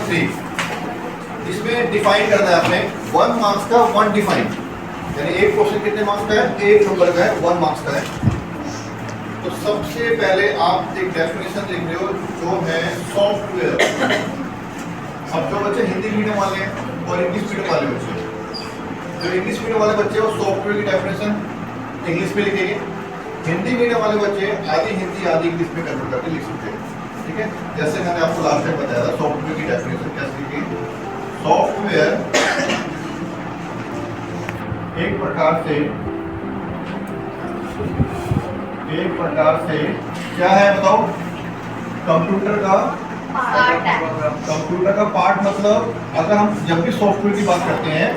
3, इसमें डिफाइन करना है आपने 1 मार्क्स का 1 डिफाइन, यानी एक क्वेश्चन कितने मार्क्स का है, 1 नंबर का है, 1 मार्क्स का है। तो सबसे पहले आप एक डेफिनेशन लिख रहे हो जो है सॉफ्टवेयर। अब जो बच्चे हिंदी मीडियम वाले हैं और इंग्लिश मीडियम वाले बच्चे, जो इंग्लिश मीडियम वाले बच्चे वो सॉफ्टवेयर की डेफिनेशन इंग्लिश में लिखेंगे, हिंदी मीडियम वाले बच्चे आधी हिंदी आधी इंग्लिश में कन्वर्ट करके लिख सकते हैं। ठीक है, जैसे मैंने आपको लास्ट टाइम बताया था सॉफ्टवेयर की डेफिनेशन कैसे लिखेंगे। सॉफ्टवेयर एक प्रकार से क्या है बताओ, कंप्यूटर का पार्ट। मतलब अगर हम जब भी सॉफ्टवेयर की बात करते हैं,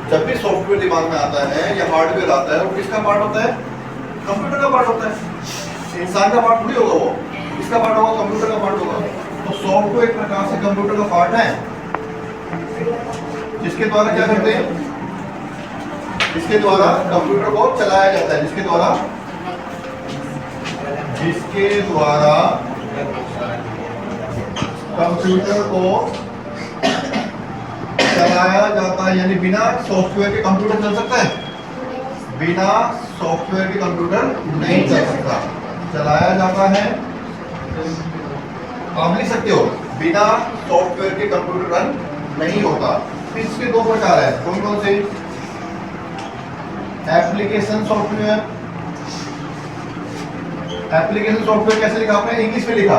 जब भी सॉफ्टवेयर दिमाग में आता है या हार्डवेयर आता है, वो किसका पार्ट होता है, कंप्यूटर का पार्ट होता है। इंसान का पार्ट थोड़ी होगा, वो किसका पार्ट होगा, कंप्यूटर का पार्ट होगा। तो सॉफ्टवेयर एक प्रकार से कंप्यूटर का पार्ट है, जिसके द्वारा क्या करते हैं, जिसके द्वारा कंप्यूटर को चलाया जाता है, जिसके द्वारा कंप्यूटर को चलाया जाता है। यानी बिना सॉफ्टवेयर के कंप्यूटर चल सकता है, बिना सॉफ्टवेयर के कंप्यूटर नहीं चल सकता, चलाया जाता है। आप लिख सकते हो बिना सॉफ्टवेयर के कंप्यूटर रन नहीं होता। इसके 2 प्रकार है, कौन कौन से, एप्लीकेशन सॉफ्टवेयर। एप्लीकेशन सॉफ्टवेयर कैसे लिखा आपने, इंग्लिश में लिखा,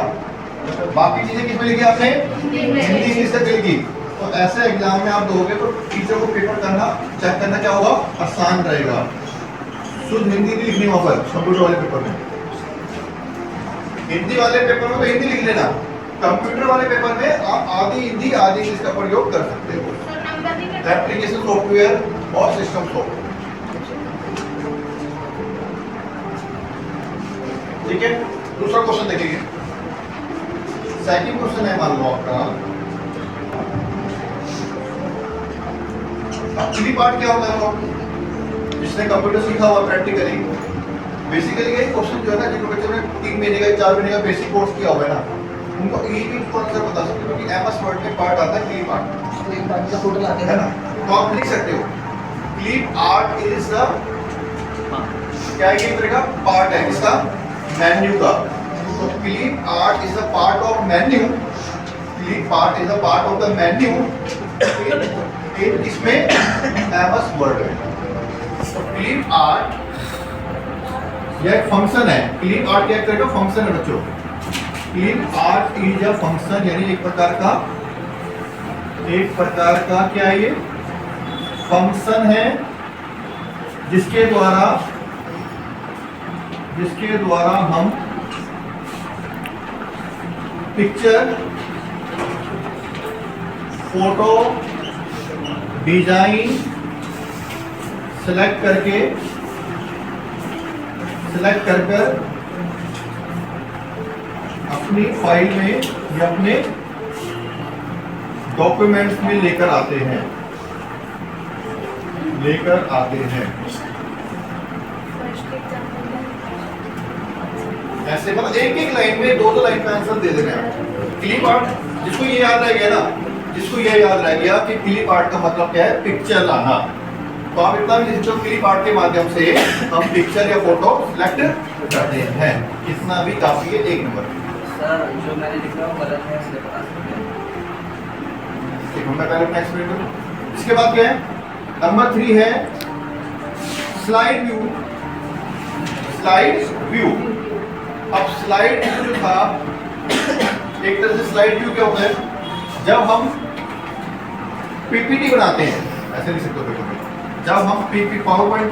बाकी चीजें किस में लिखी आपने, हिंदी इंग्लिश तक लिखी। तो ऐसे एग्जाम में आप दोगे तो टीचर को पेपर करना, चेक करना क्या होगा, आसान रहेगा। शुद्ध हिंदी नहीं लिखनी वहां पर कंप्यूटर वाले पेपर में, हिंदी वाले पेपर में तो हिंदी लिख लेना, कंप्यूटर वाले पेपर में आप आधी हिंदी आधी इंग्लिश का प्रयोग कर सकते हो। एप्लीकेशन सॉफ्टवेयर और सिस्टम सॉफ्टवेयर। ठीक है, दूसरा क्वेश्चन देखेंगे। सेकंड क्वेश्चन है, मान लो आपका, अब थ्री पार्ट क्या होता है, वो जिसने कंप्यूटर सीखा हुआ प्रैक्टिकली, बेसिकली ये क्वेश्चन जो है ना, जिनको बच्चों ने 3 महीने का 4 महीने का बेसिक कोर्स किया हुआ है ना, उनको इजी आंसर बता सकते हो, क्योंकि एमएस वर्ड में पार्ट आता है क्लिप आर्ट, एक पार्ट का फोटो लाते है ना, तो आप लिख सकते हो क्लिप आर्ट इज द, क्या है, एक तरह का पार्ट है इसका, मेन्यू का। तो clip art is the part of menu, clip art is the part of the menu इसमें एमएस वर्ड है। तो क्लिप आर्ट यह एक फंक्शन है, क्लिप आर्ट क्या एक तरह का फंक्शन है बच्चों। Clip art is a function, यानी एक प्रकार का क्या है, ये फंक्शन है, जिसके द्वारा हम पिक्चर, फोटो, डिजाइन सेलेक्ट कर अपनी फाइल में या अपने डॉक्यूमेंट्स में लेकर आते हैं। ऐसे मतलब एक लाइन में 2 लाइन का आंसर दे देना है। क्लिप आर्ट, जिसको ये याद रह गया ना, जिसको ये याद रह गया कि क्लिप आर्ट का मतलब क्या है, पिक्चर लाना, तो आप इतना भी लिख दो, क्लिप आर्ट के माध्यम से हम पिक्चर या फोटो सिलेक्ट करते हैं। इतना भी काफी है, 1 नंबर। सर जो मैंने लिखा वो गलत है, इसलिए बता सकते हैं। एक नंबर पहले अपना एक्सप्लेन करो। इसके बाद क्या है, नंबर 3 है स्लाइड व्यू। अब स्लाइड व्यू जो था, एक तरह से स्लाइड व्यू क्या होता है, जब हम पीपीटी बनाते हैं, ऐसे लिख सकते हो पेपर में, जब हम पावर पॉइंट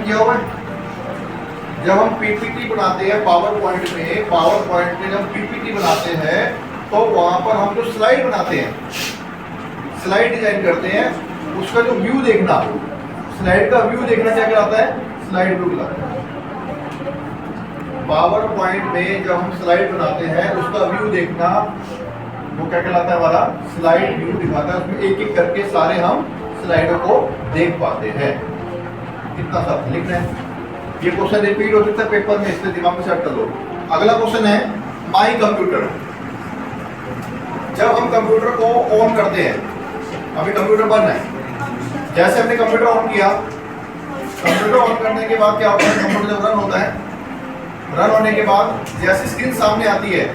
किया हुआ है, जब हम पीपीटी बनाते हैं पावर पॉइंट में जब पीपीटी बनाते हैं, तो वहां पर हम जो स्लाइड बनाते हैं, स्लाइड डिजाइन करते हैं, उसका जो व्यू देखना, स्लाइड का व्यू देखना क्या कहलाता है, स्लाइड व्यू कहलाता है। पावर पॉइंट में जब हम स्लाइड बनाते हैं, उसका व्यू देखना वो क्या कहलाता है, हमारा स्लाइड व्यू दिखाता है। उसमें एक एक करके सारे हम स्लाइडों को देख पाते हैं। इतना सब लिखना है। ये क्वेश्चन रिपीट हो सकता है पेपर में, इसलिए दिमाग में सेट कर लो। अगला क्वेश्चन है माई कंप्यूटर। जब हम कंप्यूटर को ऑन करते हैं, अभी कंप्यूटर बंद है, जैसे हमने कंप्यूटर ऑन किया, कंप्यूटर ऑन करने के बाद क्या होता है, कंप्यूटर जब रन होता है, रन होने के बाद जैसे स्क्रीन सामने आती है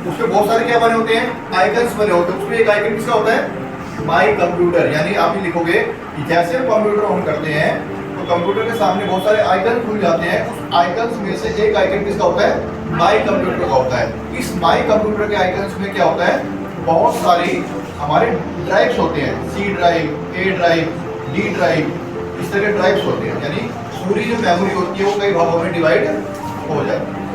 उसपे बहुत सारे क्या बने होते हैं, आइकन्स बने होते हैं। उसमें एक आइकन किसका होता है, माई कंप्यूटर। यानी आप ये लिखोगे कि जैसे हम कंप्यूटर ऑन करते हैं तो कंप्यूटर के सामने बहुत सारे आइकन खुल जाते हैं, उस आइकन्स में से एक आइकन किसका होता है, माई कंप्यूटर का होता है। इस माई कंप्यूटर के आइकन्स में क्या होता है, बहुत सारी हमारे ड्राइव्स होते हैं, सी ड्राइव, ए ड्राइव, डी ड्राइव, इस तरह के ड्राइव्स होते हैं। यानी पूरी जो मेमोरी होती है वो कई भागों में डिवाइड हो जाती है।